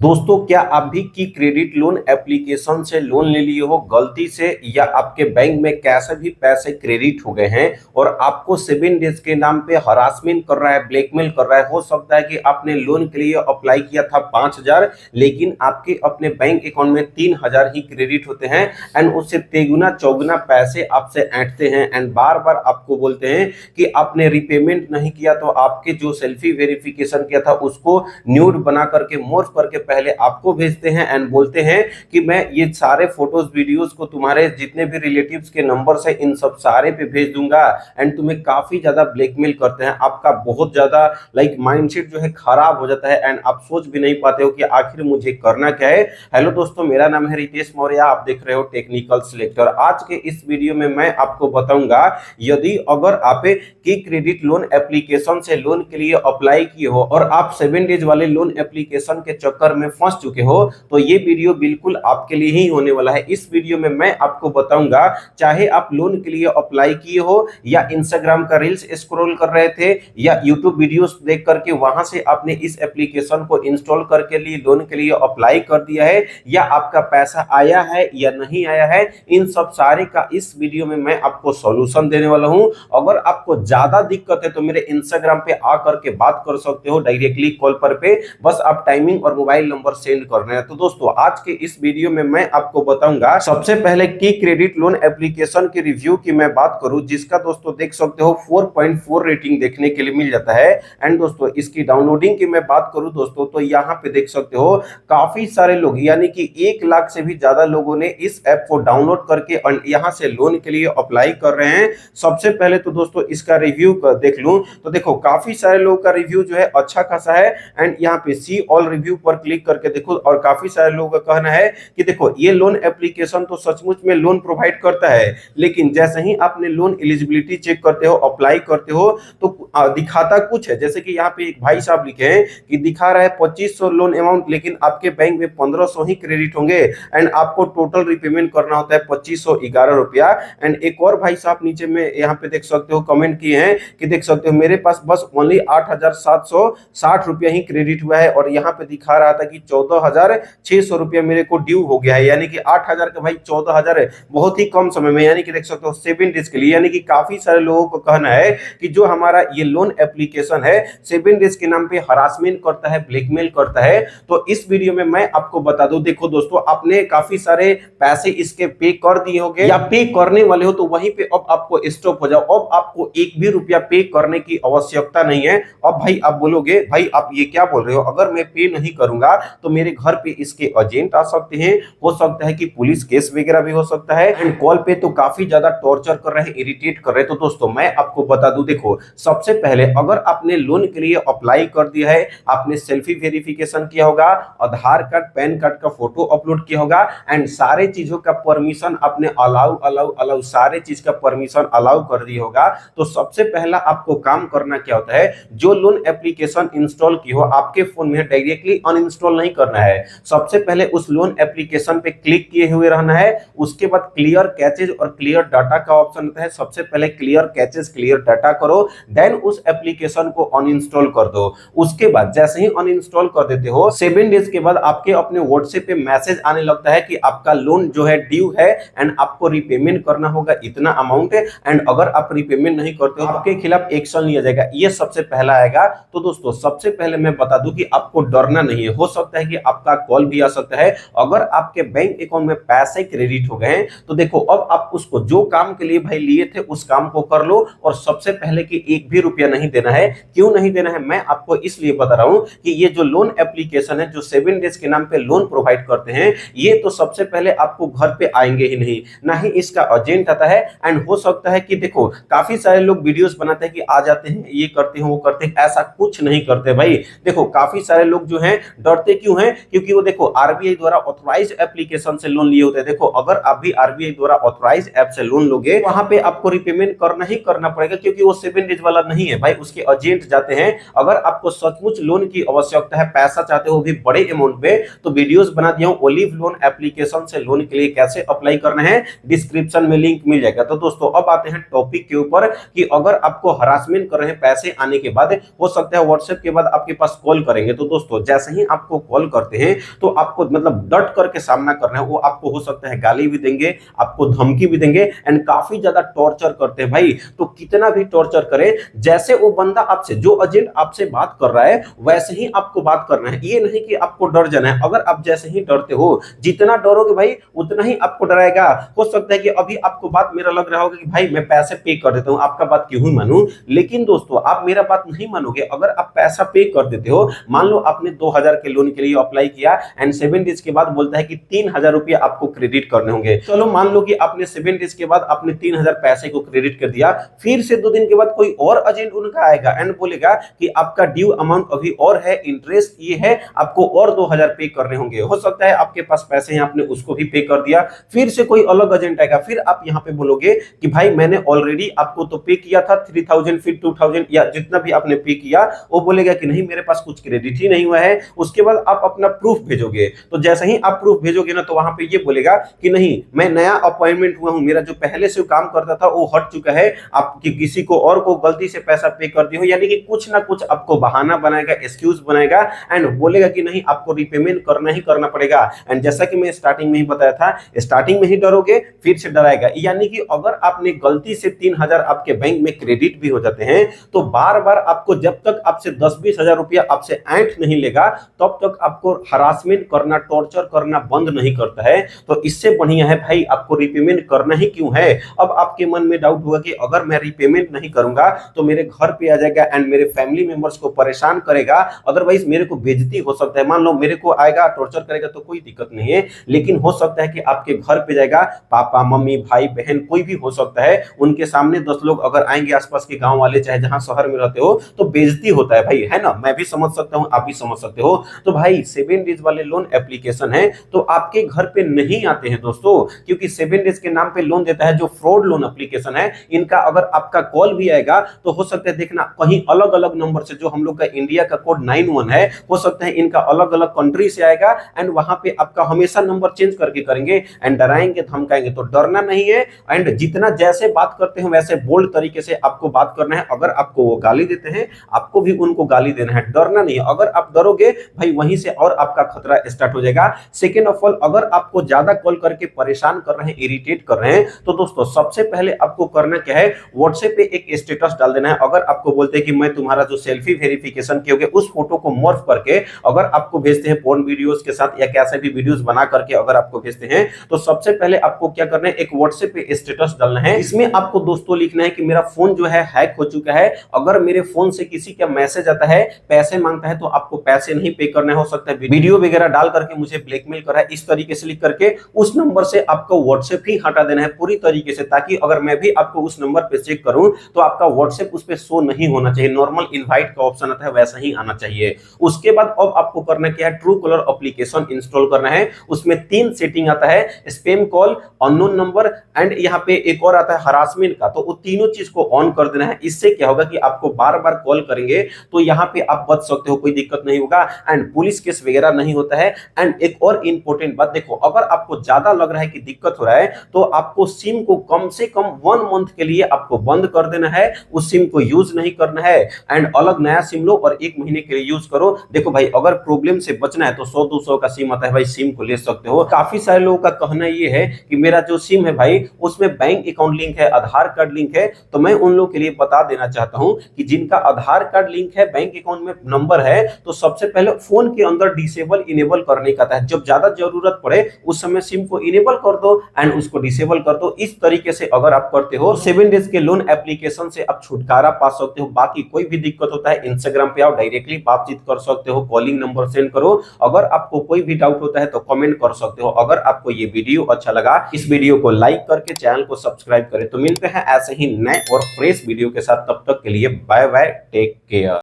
दोस्तों, क्या आप भी की क्रेडिट लोन एप्लीकेशन से लोन ले लिए हो गलती से, या आपके बैंक में कैसे भी पैसे क्रेडिट हो गए हैं और आपको 7 डेज के नाम पे हरासमेंट कर रहा है, ब्लैकमेल कर रहा है। हो सकता है कि आपने लोन के लिए अप्लाई किया था 5,000, लेकिन आपके अपने बैंक अकाउंट में 3,000 ही क्रेडिट होते हैं एंड उससे तेगुना चौगुना पैसे आपसे ऐंठते हैं एंड बार बार आपको बोलते हैं कि आपने रिपेमेंट नहीं किया, तो आपके जो सेल्फी वेरिफिकेशन किया था उसको न्यूड बना करके मोर्फ करके पहले आपको भेजते हैं एंड बोलते हैं कि मैं ये सारे फोटोज वीडियोस को तुम्हारे जितने भी रिलेटिव्स के नंबर से इन सब सारे पे भेज दूंगा एंड तुम्हें काफी ज्यादा ब्लैकमेल करते हैं। आपका बहुत ज्यादा माइंडसेट जो है खराब हो जाता है एंड आप सोच भी नहीं पाते हो कि आखिर मुझे करना क्या है। हेलो दोस्तों, मेरा नाम है रितेश मौर्य, आप देख रहे हो टेक्निकल सिलेक्टर। आज के इस वीडियो में मैं आपको बताऊंगा, यदि अगर आप की क्रेडिट लोन एप्लीकेशन से लोन के लिए अप्लाई किए हो और आप 7 डेज वाले लोन एप्लीकेशन के चक्कर में फंस चुके हो, तो ये वीडियो बिल्कुल आपके लिए ही होने वाला है। इस वीडियो में मैं आपको बताऊंगा, चाहे आप लोन के लिए अप्लाई किए हो या इंस्टाग्राम का रील्स स्क्रॉल कर रहे थे या यूट्यूब वीडियोस देख करके वहां से आपने इस एप्लीकेशन को इंस्टॉल करके लिए लोन के लिए अप्लाई कर दिया है, या आपका पैसा आया है या नहीं आया है, इन सब सारे का इस वीडियो में मैं आपको सॉल्यूशन देने वाला हूं। अगर आपको ज्यादा दिक्कत है तो मेरे इंस्टाग्राम पे आकर के बात कर सकते हो डायरेक्टली कॉल पर पे, बस आप टाइमिंग और मोबाइल नंबर सेंड करना है। तो दोस्तों, आज के इस वीडियो में मैं आपको बताऊंगा, सबसे पहले की क्रेडिट लोन एप्लीकेशन की रिव्यू की मैं बात करूं, जिसका दोस्तों देख सकते हो 4.4 रेटिंग देखने के लिए मिल जाता है। एंड दोस्तों, इसकी डाउनलोडिंग की मैं बात करूं दोस्तों, तो यहाँ पे देख सकते हो काफी सारे लोग, यानी कि 1 लाख से भी ज्यादा लोगों ने इस ऐप को डाउनलोड करके यहाँ से लोन के लिए अप्लाई कर रहे हैं। सबसे पहले तो दोस्तों इसका रिव्यू देख लूं, तो देखो काफी सारे लोगों का रिव्यू जो है अच्छा खासा है। एंड यहाँ पे सी ऑल रिव्यू पर क्लिक करके देखो, और काफी सारे लोगों का कहना है कि देखो ये लोन एप्लीकेशन तो सचमुच में लोन प्रोवाइड करता है, लेकिन जैसे ही आपने लोन एलिजिबिलिटी चेक करते हो, अप्लाई करते हो, तो दिखाता कुछ है। जैसे कि यहाँ पे एक भाई साहब लिखे हैं कि दिखा रहा है 2500 लोन अमाउंट, लेकिन आपके बैंक में 1500 ही क्रेडिट होंगे एंड आपको टोटल रिपेमेंट करना होता है 2511 रुपया। एंड एक और भाई साहब नीचे में यहाँ पे देख सकते हो कमेंट किए हैं कि देख सकते हो मेरे पास बस ओनली 8,760 रुपया ही क्रेडिट हुआ है, और यहाँ पे दिखा रहा था कि 14,600 रुपया मेरे को ड्यू हो गया है। यानी कि 8,000 का भाई 14,000 है, बहुत ही कम समय में, यानी कि देख सकते हो 7 डेज के लिए। यानी कि काफी सारे लोगों को कहना है कि जो हमारा ये लोन एप्लीकेशन है 7 डेज के नाम पे हरासमेंट करता है, ब्लैकमेल करता है। तो इस वीडियो में मैं आपको बता दूं, देखो दोस्तों, आपने काफी सारे पैसे इसके पे कर दिए होंगे या पे करने वाले हो, तो वहीं पे अब आपको स्टॉप हो जाओ। अब आपको एक भी रुपया पे करने की आवश्यकता नहीं है। अब भाई आप बोलोगे, भाई आप ये क्या बोल रहे हो, अगर मैं पे नहीं करूंगा तो मेरे घर पे इसके एजेंट आ सकते हैं, हो सकता है कि पुलिस केस वगैरह भी हो सकता है, एंड कॉल पे तो काफी ज्यादा टॉर्चर कर रहे हैं, इरिटेट कर रहे हैं। तो दोस्तों मैं आपको बता दूं, देखो सबसे पहले अगर आपने लोन के लिए अप्लाई कर दिया है, आपने सेल्फी वेरिफिकेशन किया होगा, आधार कार्ड पैन कार्ड का फोटो अपलोड किया होगा एंड सारे चीजों का परमिशन आपने अलाउ अलाउ अलाउ सारे चीज का परमिशन अलाउ कर दिया होगा, तो सबसे पहला आपको काम करना क्या होता है, जो लोन एप्लीकेशन इंस्टॉल की हो आपके फोन में डायरेक्टली अनइंस्टॉल नहीं करना है। सबसे पहले उस लोन एप्लीकेशन पे क्लिक किए हुए रहना है, उसके बाद क्लियर कैचेज और क्लियर डाटा का ऑप्शन होता है। सबसे पहले क्लियर कैचेज क्लियर डाटा करो, देन उस एप्लीकेशन को अनइंस्टॉल कर दो। उसके बाद जैसे ही अनइंस्टॉल कर देते हो, 7 डेज के बाद आपके अपने व्हाट्सएप पे मैसेज आने लगता है कि आपका लोन जो है ड्यू है एंड आपको रिपेमेंट करना होगा इतना अमाउंट है, एंड अगर आप रिपेमेंट नहीं करते हो आपके खिलाफ एक्शन लिया जाएगा। ये सबसे पहला आएगा। तो दोस्तों सबसे पहले मैं बता दूं कि आपको डरना नहीं है। हो सकता है कि आपका कॉल भी आ सकता है। अगर आपके बैंक अकाउंट में पैसे क्रेडिट हो गए हैं, तो देखो अब आप उसको जो काम के लिए भाई लिए थे उस काम को कर लो, और सबसे पहले कि एक भी रुपया नहीं देना है। क्यों नहीं देना है मैं आपको इसलिए बता रहा हूं कि ये जो लोन एप्लीकेशन है जो 7 डेज के नाम पे लोन प्रोवाइड करते हैं, ये तो सबसे पहले आपको घर पे आएंगे ही नहीं, ना ही इसका एजेंट आता है। एंड हो सकता है कि देखो काफी सारे लोग वीडियोस बनाते हैं कि आ जाते हैं, ये करते हैं वो करते हैं, ऐसा कुछ नहीं करते भाई। देखो काफी सारे लोग जो हैं डरते क्यों हैं, क्योंकि वो देखो आरबीआई द्वारा ऑथराइज्ड एप्लीकेशन से लोन लिए होते हैं। देखो अगर आप भी आरबीआई द्वारा ऑथराइज्ड ऐप से लोन लोगे, वहां पे आपको रिपेमेंट करना ही करना पड़ेगा, क्योंकि वो 7 डेज वाला नहीं है भाई, उसके एजेंट जाते हैं। अगर आपको सचमुच लोन की आवश्यकता है, पैसा चाहते हो भी बड़े अमाउंट में, तो वीडियोस बना दिया हूं ओलिव लोन एप्लीकेशन से लोन के लिए कैसे अप्लाई करना है, डिस्क्रिप्शन में लिंक मिल जाएगा। तो दोस्तों अब आते हैं टॉपिक के ऊपर कि अगर आपको हरासमेंट कर रहे हैं पैसे आने के बाद, हो सकता है व्हाट्सएप के बाद आपके पास कॉल करेंगे, तो दोस्तों जैसे ही आप आपको कॉल करते हैं तो आपको मतलब डट करके सामना करना है। वो आपको हो सकता है गाली भी देंगे, आपको धमकी भी देंगे एंड काफी ज्यादा टॉर्चर करते हैं भाई। तो कितना भी टॉर्चर करे, जैसे वो बंदा आपसे, जो एजेंट आपसे बात कर रहा है वैसे ही आपको बात करना है। ये नहीं कि आपको डर जाना है। अगर आप जैसे ही डरते हो, जितना डरोगे भाई उतना ही आपको डराएगा। हो सकता है कि अभी आपको बात मेरा लग रहा होगा कि भाई मैं पैसे पे कर देता हूं, आपका बात क्यों मानूं, लेकिन दोस्तों आप मेरा बात नहीं मानोगे। अगर आप पैसा पे कर देते हो, मान लो आपने 2000 के लोन के लिए अप्लाई किया एंड 7 डेज के बाद बोलता है कि 3000 रुपया आपको क्रेडिट करने होंगे। चलो मान लो कि आपने 7 डेज के बाद आपने 3000 पैसे को क्रेडिट कर दिया, फिर से 2 दिन के बाद कोई और एजेंट उनका आएगा एंड बोलेगा कि आपका ड्यू अमाउंट अभी और है, इंटरेस्ट ये है, आपको और 2000 पे करने होंगे। हो सकता है आपके पास पैसे हैं, आपने उसको भी पे कर दिया, फिर से कोई अलग एजेंट आएगा, फिर आप यहाँ पे बोलोगे कि भाई मैंने ऑलरेडी आपको तो पे किया था 3000 फिर 2000 या जितना भी आपने पे किया। वो बोलेगा कि नहीं मेरे पास कुछ क्रेडिट ही नहीं हुआ है। उसके बाद आप अपना प्रूफ भेजोगे, तो जैसे ही आप प्रूफ भेजोगे ना तो वहां पे ये बोलेगा कि नहीं मैं नया अपॉइंटमेंट हुआ हूं, मेरा जो पहले से काम करता था वो हट चुका है, आप किसी को और को गलती से पैसा पे कर दिए हो। यानी कि कुछ ना कुछ आपको बहाना बनाएगा, एक्सक्यूज बनाएगा एंड बोलेगा कि नहीं आपको रिपेमेंट करना ही करना पड़ेगा। एंड जैसा कि मैं स्टार्टिंग में ही बताया था, स्टार्टिंग में ही डरोगे फिर से डराएगा। यानी कि अगर आपने गलती से 3000 आपके बैंक में क्रेडिट भी हो जाते हैं तो बार बार आपको, जब तक आपसे 10-20 हजार रुपया आपसे ऐंठ नहीं लेगा तब तक आपको हरासमेंट करना, टॉर्चर करना बंद नहीं करता है। तो इससे बढ़िया है भाई आपको रिपेमेंट करना ही क्यों है। अब आपके मन में डाउट होगा कि अगर मैं रिपेमेंट नहीं करूंगा तो मेरे घर पे आ जाएगा एंड मेरे फैमिली मेंबर्स को परेशान करेगा, अदरवाइज मेरे को बेइज्जती हो सकता है। मान लो मेरे को आएगा टॉर्चर करेगा तो कोई दिक्कत नहीं है, लेकिन हो सकता है कि आपके घर पे जाएगा, पापा मम्मी भाई बहन कोई भी हो सकता है, उनके सामने 10 लोग अगर आएंगे आसपास के गांव वाले, चाहे जहां शहर में रहते हो, तो बेइज्जती होता है भाई, है ना। मैं भी समझ सकता हूं, आप भी समझ सकते हो। तो भाई 7 डेज वाले लोन एप्लीकेशन है तो आपके घर पे नहीं आते हैं दोस्तों, क्योंकि 7 डेज के नाम पे लोन देता है जो फ्रॉड लोन एप्लीकेशन है। इनका अगर आपका कॉल भी आएगा तो हो सकता है देखना कहीं अलग अलग नंबर से, जो हम लोग का इंडिया का कोड 91 है, हो सकता है इनका अलग अलग कंट्री से आएगा एंड वहां पे आपका हमेशा नंबर चेंज करके करेंगे एंड डराएंगे धमकाएंगे। तो डरना नहीं है एंड जितना जैसे बात करते हैं वैसे बोल्ड तरीके से आपको बात करना है। अगर आपको वो गाली देते हैं आपको भी उनको गाली देना है, डरना नहीं है। अगर आप डरोगे भाई वहीं से और आपका खतरा स्टार्ट हो जाएगा। सेकेंड ऑफ ऑल, अगर आपको ज्यादा कॉल करके परेशान कर रहे हैं, इरिटेट कर रहे हैं, तो दोस्तों सबसे पहले आपको करना क्या है, व्हाट्सएप पे एक स्टेटस डाल देना है। अगर आपको बोलते हैं कि मैं तुम्हारा जो सेल्फी वेरिफिकेशन किए उस फोटो को मॉर्फ करके अगर आपको भेजते हैं पोर्न वीडियोस के साथ या कैसे भी वीडियोस बना करके अगर आपको भेजते हैं, तो सबसे पहले आपको क्या करना है, एक व्हाट्सएप पे स्टेटस डालना है। इसमें आपको दोस्तों लिखना है कि मेरा फोन जो है हैक हो चुका है। अगर मेरे फोन से किसी का मैसेज आता है, पैसे मांगता है, तो आपको पैसे नहीं पे करने, हो सकता है वीडियो वगैरह डाल करके मुझे ब्लैकमेल कर रहा है, इस तरीके से लिख करके उस नंबर से आपको व्हाट्सएप ही हटा देना है पूरी तरीके से, ताकि अगर मैं भी आपको उस नंबर पे चेक करूं तो आपका व्हाट्सएप उस पे शो नहीं होना चाहिए। नॉर्मल इनवाइट का ऑप्शन आता है वैसा ही आना चाहिए। उसके बाद अब आपको करना क्या है, ट्रू कॉलर एप्लीकेशन इंस्टॉल करना है। उसमें 3 सेटिंग आता है, spam call, unknown number and यहाँ पे एक और आता है हरासमेंट का। तो वो तीनों चीज को ऑन कर देना है। इससे क्या होगा कि आपको बार बार कॉल करेंगे तो यहाँ पे आप बच सकते हो, कोई दिक्कत नहीं होगा एंड पुलिस केस वगैरह नहीं होता है। एंड एक और इंपॉर्टेंट बात देखो, अगर आपको ज्यादा लग रहा है कि दिक्कत हो रहा है तो आपको सिम को कम से कम 1 मंथ के लिए आपको बंद कर देना है, उस सिम को यूज नहीं करना है एंड अलग नया सिम लो और 1 महीने के लिए यूज करो। देखो भाई अगर प्रॉब्लम से बचना है तो 100-200 का सिम आता है भाई, सिम को ले सकते हो। काफी सारे लोगों का कहना ये है कि मेरा जो सिम है भाई उसमें बैंक अकाउंट लिंक है, आधार कार्ड लिंक है। तो मैं उन लोगों के लिए बता देना चाहता हूं कि जिनका आधार कार्ड लिंक है, बैंक अकाउंट में नंबर है, तो सबसे पहले फोन के अंदर डिसेबल इनेबल करने का था। जब ज्यादा जरूरत पड़े उस समय सिम को इनेबल कर दो एंड उसको डिसेबल कर दो। इस तरीके से अगर आप करते हो 7 डेज के लोन एप्लीकेशन से आप छुटकारा पा सकते हो। बाकी कोई भी दिक्कत होता है इंस्टाग्राम पे आओ, डायरेक्टली बातचीत कर सकते हो, कॉलिंग नंबर सेंड करो। अगर आपको कोई भी डाउट होता है तो कमेंट कर सकते हो। अगर आपको ये वीडियो अच्छा लगा, इस वीडियो को लाइक करके चैनल को सब्सक्राइब करें। तो मिलते हैं ऐसे ही नए और फ्रेश वीडियो के साथ, तब तक के लिए बाय बाय, टेक केयर।